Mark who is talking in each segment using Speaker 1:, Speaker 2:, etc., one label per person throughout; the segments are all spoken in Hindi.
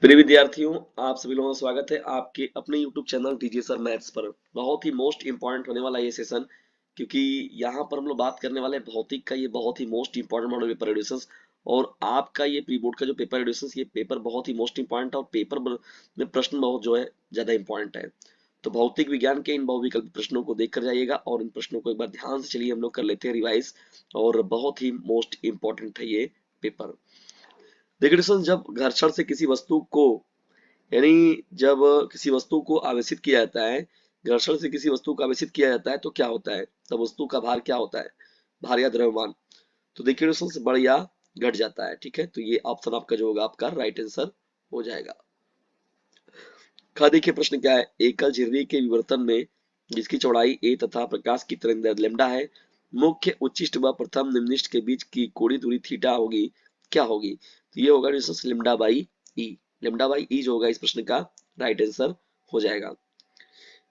Speaker 1: प्रिय विद्यार्थियों, आप सभी लोगों का स्वागत है आपके अपने YouTube channel DJ sir maths पर। बहुत ही मोस्ट इंपॉर्टेंट होने वाला ये सेशन, क्योंकि यहाँ पर हम लोग बात करने वाले हैं भौतिक का। ये बहुत ही most important model paper editions और आपका ये प्री बोर्ड का जो पेपर एडिशंस, ये पेपर बहुत ही मोस्ट इंपॉर्टेंट है और पेपर में प्रश्न बहुत जो है ज्यादा इंपॉर्टेंट है। तो भौतिक विज्ञान के इन बहुविकल्पी प्रश्नों को देख कर जाइएगा और इन प्रश्नों को एक बार ध्यान से चलिए हम लोग कर लेते हैं रिवाइज। और बहुत ही मोस्ट इंपॉर्टेंट है ये पेपर। देखिए दोस्तों, जब घर्षण से किसी वस्तु को, यानी जब किसी वस्तु को आवेशित किया जाता है, घर्षण से किसी वस्तु को आवेशित किया जाता है तो क्या होता है? तब वस्तु का भार क्या होता है? भार या द्रव्यमान। तो देखिए दोस्तों, बढ़ या घट जाता है। ठीक है, तो ये ऑप्शन आपका जो होगा आपका राइट आंसर हो जाएगा। देखिए प्रश्न क्या है। एकल झिर्री के विवर्तन में जिसकी चौड़ाई a तथा प्रकाश की तरंगदैर्घ्य लैम्डा है, मुख्य उच्चिष्ट व प्रथम निम्निष्ट के बीच की कोणीय दूरी थीटा होगी, क्या होगी? तो ये होगा दोस्तों lambda by E. Lambda by E जो होगा इस प्रश्न का राइट आंसर हो जाएगा।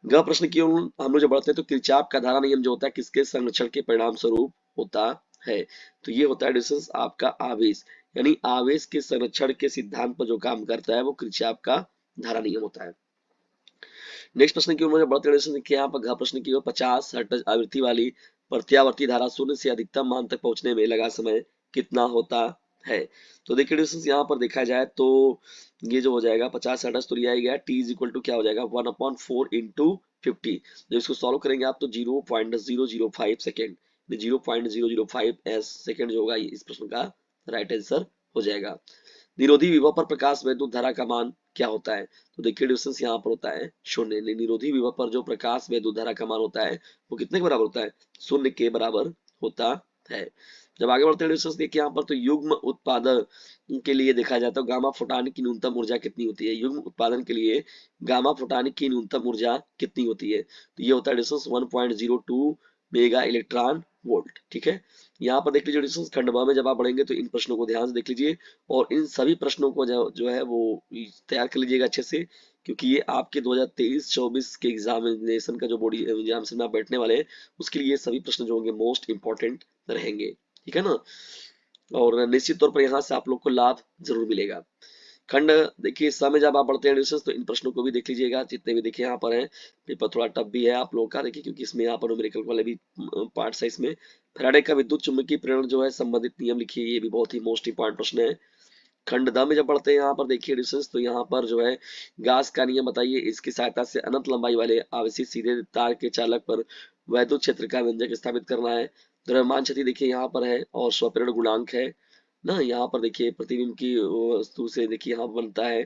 Speaker 1: ग प्रश्न की ओर हम लोग जब बढ़ते हैं तो किरचॉफ का धारा नियम जो होता है किसके संरक्षण के परिणाम स्वरूप होता है? तो ये होता है डिस्टेंस आपका आवेश, यानी आवेश के संरक्षण के सिद्धांत पर जो काम करता है वो किरचॉफ का धारा नियम होता है। नेक्स्ट प्रश्न की ओर मुझे बढ़ते हैं। देखिए यहाँ पर घ प्रश्न की ओर 50 हर्ट्ज आवृत्ति वाली प्रत्यावर्ती धारा शून्य से अधिकतम मान तक पहुंचने में लगा समय कितना होता है? तो देखिए डिस्टेंस यहाँ पर देखा जाए तो ये जो हो जाएगा 50 हर्ट्ज तो लिया गया टी इज इक्वल टू क्या हो जाएगा 1/4 इंटू 50। जब इसको सॉल्व करेंगे आप तो 0.005 सेकेंड, 0.005 एस सेकेंड जो होगा इस प्रश्न का राइट आंसर हो जाएगा। निरोधी विभव पर प्रकाश वैद्युत धारा का मान क्या होता है? तो देखिए डिस्टेंस यहाँ पर होता है शून्य। निरोधी विभव पर जो प्रकाश वैद्युत धारा का मान होता है वो कितने के बराबर होता है? शून्य के बराबर होता है। जब आगे बढ़ते हैं डिस्टेंस देखिए यहाँ पर तो युग्म उत्पादन के लिए देखा जाए तो गामा फोटानिक की न्यूनतम ऊर्जा कितनी होती है? युग्म उत्पादन के लिए गामा फोटानिक की न्यूनतम ऊर्जा कितनी होती है? तो ये होता है डिस्टेंस 1.02 मेगा इलेक्ट्रॉन वोल्ट। ठीक है, यहाँ पर देख लीजिए डिस्टेंस खंड ब में जब आप बढ़ेंगे तो इन प्रश्नों को ध्यान से देख लीजिए और इन सभी प्रश्नों को जो है वो तैयार कर लीजिएगा अच्छे से, क्योंकि ये आपके 2023-24 के एग्जामिनेशन का जो बोर्ड एग्जामिनेशन में आप बैठने वाले हैं उसके लिए ये सभी प्रश्न जो होंगे मोस्ट इंपॉर्टेंट रहेंगे। ठीक है ना, और निश्चित तौर पर यहाँ से आप लोग को लाभ जरूर मिलेगा। खंड देखिए इस समय जब आप बढ़ते हैं तो इन प्रश्नों को भी देख लीजिएगा जितने भी देखिए यहाँ पर हैं। पेपर थोड़ा टफ भी है आप लोगों का, देखिए क्योंकि इसमें यहाँ पर न्यूमेरिकल वाले भी पार्ट्स है इसमें। फैराडे का विद्युत चुम्बकीय प्रेरण जो है संबंधित नियम लिखिए, ये भी बहुत ही मोस्ट इंपॉर्टेंट प्रश्न है। खंड द में जब पढ़ते हैं यहाँ पर देखिए डिस्टेंस तो यहाँ पर जो है गास का नियम बताइए, इसकी सहायता से अनंत लंबाई वाले आवेशित सीधे तार के चालक पर वैद्युत क्षेत्र का व्यंजक स्थापित करना है। द्रव्यमान क्षति देखिए यहाँ पर है और स्वप्रेरण गुणांक है ना। यहाँ पर देखिए प्रतिबिंब की वस्तु से देखिए यहाँ बनता है।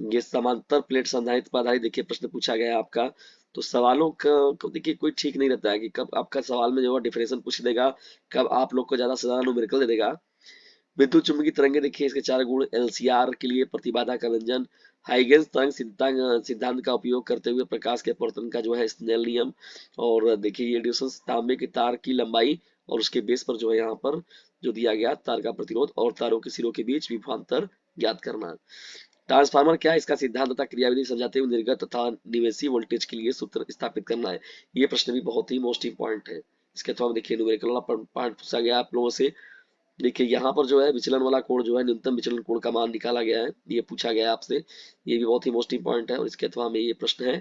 Speaker 1: ये समांतर प्लेट संधारित्र पर आधारित देखिए प्रश्न पूछा गया है आपका। तो सवालों का को देखिए कोई ठीक नहीं रहता है कि कब आपका सवाल में जो है डिफरेंशियल पूछ देगा, कब आप लोग को ज्यादा से ज्यादा न्यूमेरिकल दे देगा। विद्युत चुम्बकीय तरंगे देखिए इसके चार गुण। एलसीआर के लिए प्रतिबाधा का व्यंजन, हाइगेंस तरंग सिद्धांत का उपयोग करते हुए प्रकाश के अपवर्तन का जो है स्नेल नियम, और देखिए ये डिस्टेंस तांबे के तार की लंबाई और उसके बेस पर जो है यहाँ पर जो दिया गया तार का प्रतिरोध और तारों के सिरों के बीच विभवांतर ज्ञात करना। ट्रांसफार्मर क्या है, इसका सिद्धांत तथा क्रियाविधि समझाते हुए निर्गत तथा निवेशी वोल्टेज के लिए सूत्र स्थापित करना है। ये प्रश्न भी बहुत ही मोस्ट इंपॉर्टेंट है। इसके अथवा देखिए न्यूमेरिकल वाला पार्ट पूछा गया आप लोगों से। देखिए यहाँ पर जो है विचलन वाला कोण जो है न्यूनतम विचलन कोण का मान निकाला गया है, ये पूछा गया है आपसे। ये भी बहुत ही मोस्ट इंपॉर्टेंट है और इसके अथवा में ये प्रश्न है।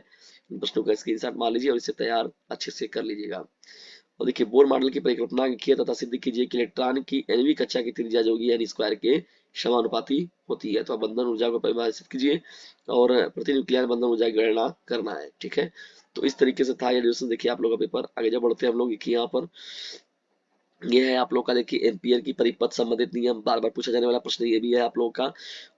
Speaker 1: इन प्रश्नों का स्क्रीनशॉट मार लीजिए और इसे तैयार अच्छे से कर लीजिएगा। और देखिए बोर मॉडल की परिकल्पना लिखिए तथा सिद्ध कीजिए कि इलेक्ट्रॉन की nवीं कक्षा की त्रिज्या जो होगी n स्क्वायर के समानुपाती होती है। तो बंधन ऊर्जा को परिभाषित कीजिए और प्रति न्यूक्लियर बंधन ऊर्जा की गणना करना है। ठीक है, तो इस तरीके से था ये डिस्कशन। देखिए आप लोग का पेपर आगे जब बढ़ते हैं हम लोग देखिए यहाँ पर ये है आप लोग का देखिए एम्पियर की परिपथ संबंधित नियम, बार बार पूछा जाने वाला प्रश्न ये भी है आप लोगों का।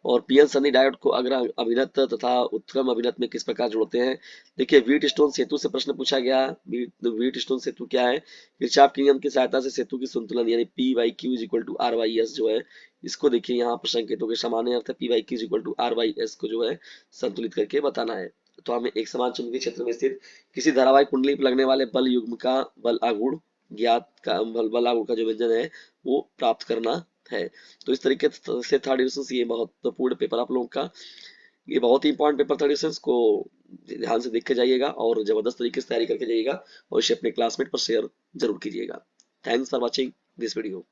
Speaker 1: और पीएन सन्नी डायोड को अग्र अभिनत तथा उत्क्रम अभिनत में किस प्रकार जोड़ते हैं? देखिए व्हीट स्टोन सेतु से प्रश्न पूछा गया। व्हीट स्टोन सेतु क्या है? किरचॉफ के नियम की सहायता से सेतु की संतुलन यानी P Y Q is equal to R Y S जो है इसको देखिए यहाँ पर संकेतों के सामान्य अर्थ है P Y Q is equal to R Y S को जो है संतुलित करके बताना है। तो हमें एक समान चुंबकीय क्षेत्र में स्थित किसी धारावाहिक कुंडली पर लगने वाले बल युग्म का बल आघूर्ण ज्ञात का बल आघूर्ण का जो व्यंजन है वो प्राप्त करना है। तो इस तरीके से थर्ड डिविजन ये महत्वपूर्ण पेपर आप लोगों का, ये बहुत ही इंपॉर्टेंट पेपर था डिविजन को ध्यान से देख के जाइएगा और जबरदस्त तरीके से तैयारी करके जाइएगा और इसे अपने क्लासमेट पर शेयर जरूर कीजिएगा। Thanks for watching this video.